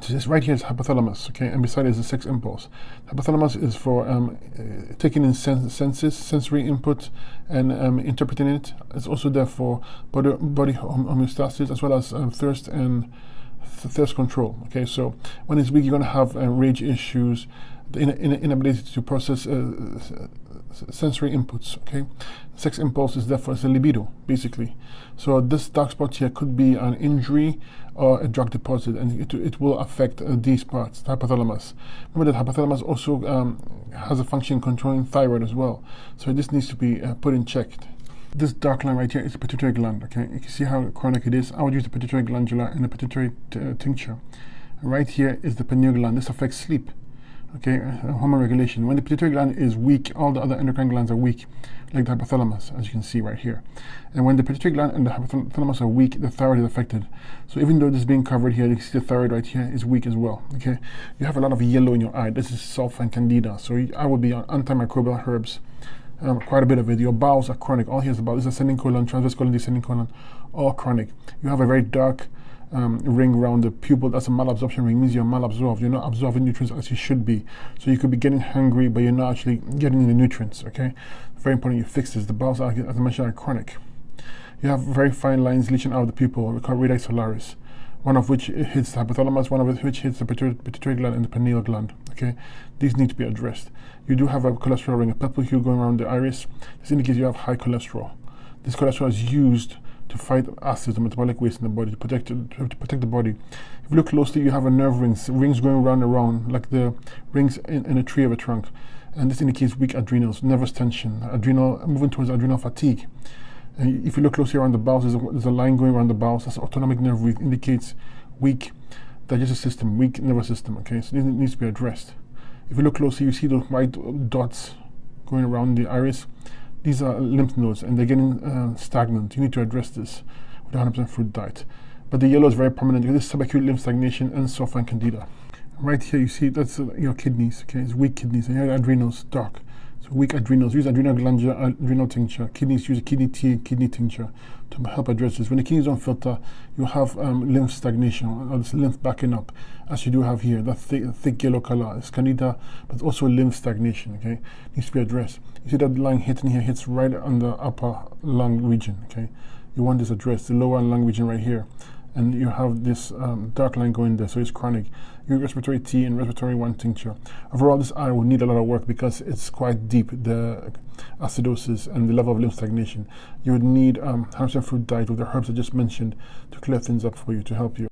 This right here is hypothalamus, okay, and beside is the sex impulse. Hypothalamus is for taking in sensory input and interpreting it. It's also there for body homeostasis as well as thirst and thirst control. Okay, so when it's weak, you're going to have rage issues, the inability to process sensory inputs. Okay, sex impulse is therefore it's a libido basically. So this dark spot here could be an injury or a drug deposit, and it will affect these parts, the hypothalamus. Remember that hypothalamus also has a function controlling thyroid as well, so this needs to be put in check. This dark line right here is the pituitary gland. Okay, you can see how chronic it is. I would use the pituitary glandular and the pituitary tincture. Right here is the pineal gland. This affects sleep. Okay, hormone regulation. When the pituitary gland is weak, all the other endocrine glands are weak, like the hypothalamus, as you can see right here. And when the pituitary gland and the hypothalamus are weak, the thyroid is affected. So even though this is being covered here, you can see the thyroid right here is weak as well. Okay, you have a lot of yellow in your eye. This is sulfa and candida. So I would be on antimicrobial herbs. Quite a bit of it. Your bowels are chronic. All here's about is ascending colon, transverse colon, descending colon, all chronic. You have a very dark ring around the pupil. That's a malabsorption ring. It means you're malabsorbed. You're not absorbing nutrients as you should be. So you could be getting hungry, but you're not actually getting the nutrients. Okay, very important you fix this. The bowels are, as I mentioned, are chronic. You have very fine lines leaching out of the pupil. We call radix solaris. One of which hits the hypothalamus, one of which hits the pituitary gland and the pineal gland. Okay, these need to be addressed. You do have a cholesterol ring, a purple hue going around the iris. This indicates you have high cholesterol. This cholesterol is used to fight acids, the metabolic waste in the body, to protect the body. If you look closely, you have a nerve rings going around, like the rings in a tree of a trunk, and this indicates weak adrenals, nervous tension, moving towards adrenal fatigue. And if you look closely around the bowels, there's a line going around the bowels. That's autonomic nerve root, indicates weak digestive system, weak nervous system. Okay, so this needs to be addressed. If you look closely, you see those white dots going around the iris. These are lymph nodes, and they're getting stagnant. You need to address this with a 100% fruit diet. But the yellow is very prominent because this is subacute lymph stagnation and sulfa and candida. Right here, you see that's your kidneys. Okay, it's weak kidneys, and your adrenals dark. So weak adrenals, use adrenal glandular, adrenal tincture. Kidneys, use a kidney tea, kidney tincture to help address this. When the kidneys don't filter, you have lymph stagnation, or this lymph backing up, as you do have here. That thick yellow color is candida, but also lymph stagnation. Okay, needs to be addressed. You see that line hitting here hits right on the upper lung region. Okay, you want this addressed, the lower lung region right here. And you have this dark line going there, so it's chronic. Your respiratory T and respiratory 1 tincture. Overall, this eye will need a lot of work because it's quite deep, the acidosis and the level of lymph stagnation. You would need 100% fruit diet with the herbs I just mentioned to clear things up for you, to help you.